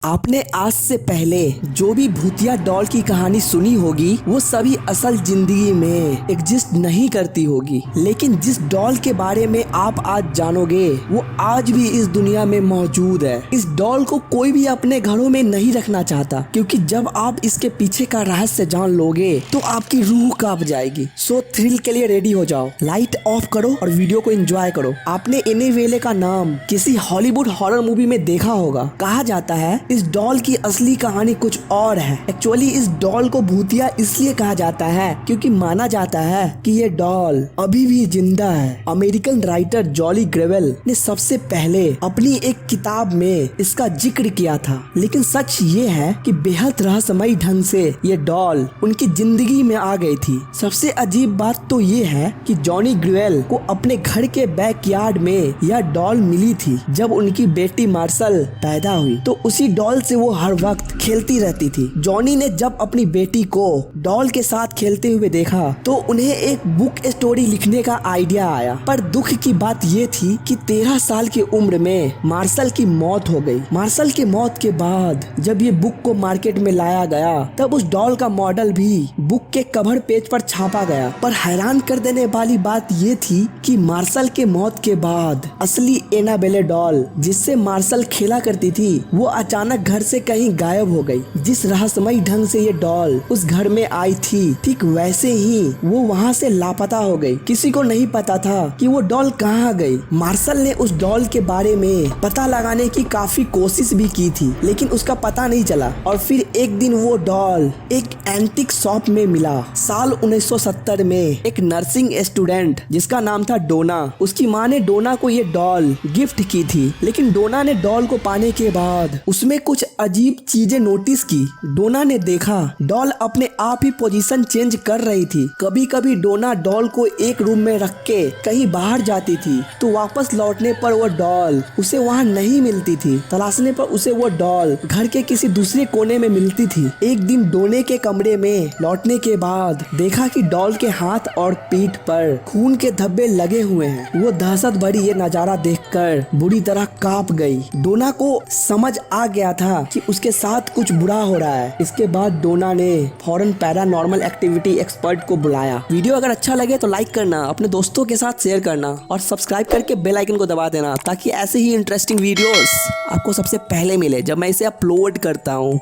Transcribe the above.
आपने आज से पहले जो भी भूतिया डॉल की कहानी सुनी होगी वो सभी असल जिंदगी में एग्जिस्ट नहीं करती होगी, लेकिन जिस डॉल के बारे में आप आज जानोगे वो आज भी इस दुनिया में मौजूद है। इस डॉल को कोई भी अपने घरों में नहीं रखना चाहता, क्योंकि जब आप इसके पीछे का रहस्य जान लोगे तो आपकी रूह कांप जाएगी। सो थ्रिल के लिए रेडी हो जाओ, लाइट ऑफ करो और वीडियो को एंजॉय करो। आपने एनीवेले का नाम किसी हॉलीवुड हॉरर मूवी में देखा होगा। कहा जाता है इस डॉल की असली कहानी कुछ और है। एक्चुअली इस डॉल को भूतिया इसलिए कहा जाता है क्योंकि माना जाता है कि ये डॉल अभी भी जिंदा है। अमेरिकन राइटर जॉली ग्रेवेल ने सबसे पहले अपनी एक किताब में इसका जिक्र किया था, लेकिन सच ये है कि बेहद रहस्यमयी ढंग से ये डॉल उनकी जिंदगी में आ गई थी। सबसे अजीब बात तो ये है कि जॉनी ग्रेवेल को अपने घर के बैकयार्ड में यह डॉल मिली थी जब उनकी बेटी मार्शल पैदा हुई, तो उसी डॉल से वो हर वक्त खेलती रहती थी। जॉनी ने जब अपनी बेटी को डॉल के साथ खेलते हुए देखा तो उन्हें एक बुक स्टोरी लिखने का आइडिया आया, पर दुख की बात ये थी कि 13 साल की उम्र में मार्शल की मौत हो गई। मार्शल की मौत के बाद जब ये बुक को मार्केट में लाया गया तब उस डॉल का मॉडल भी बुक के कवर पेज पर छापा गया, पर हैरान कर देने वाली बात ये थी कि मार्शल के मौत के बाद असली एनाबेले डॉल जिससे मार्शल खेला करती थी वो अचानक घर से कहीं गायब हो गई। जिस रहस्यमयी ढंग से ये डॉल उस घर में आई थी, ठीक वैसे ही वो वहाँ से लापता हो गई। किसी को नहीं पता था कि वो डॉल कहाँ गई। मार्शल ने उस डॉल के बारे में पता लगाने की काफी कोशिश भी की थी, लेकिन उसका पता नहीं चला। और फिर एक दिन वो डॉल एक एंटीक शॉप में मिला। साल 1970 में एक नर्सिंग स्टूडेंट जिसका नाम था डोना, उसकी माँ ने डोना को ये डॉल गिफ्ट की थी, लेकिन डोना ने डॉल को पाने के बाद उसमें कुछ अजीब चीजें नोटिस की। डोना ने देखा डॉल अपने आप ही पोजीशन चेंज कर रही थी। कभी कभी डोना डॉल को एक रूम में रख के कहीं बाहर जाती थी, तो वापस लौटने पर वो डॉल उसे वहाँ नहीं मिलती थी। तलाशने पर उसे वो डॉल घर के किसी दूसरे कोने में मिलती थी। एक दिन डोने के कमरे में लौटने के बाद देखा कि डॉल के हाथ और पीठ पर खून के धब्बे लगे हुए हैं। वो दहशत भरी ये नजारा देखकर बुरी तरह कांप गई। डोना को समझ आ गया था कि उसके साथ कुछ बुरा हो रहा है। इसके बाद डोना ने फौरन पैरानॉर्मल एक्टिविटी एक्सपर्ट को बुलाया। वीडियो अगर अच्छा लगे तो लाइक करना, अपने दोस्तों के साथ शेयर करना और सब्सक्राइब करके बेल आइकन को दबा देना, ताकि ऐसे ही इंटरेस्टिंग वीडियोस आपको सबसे पहले मिले जब मैं इसे अपलोड करता हूँ।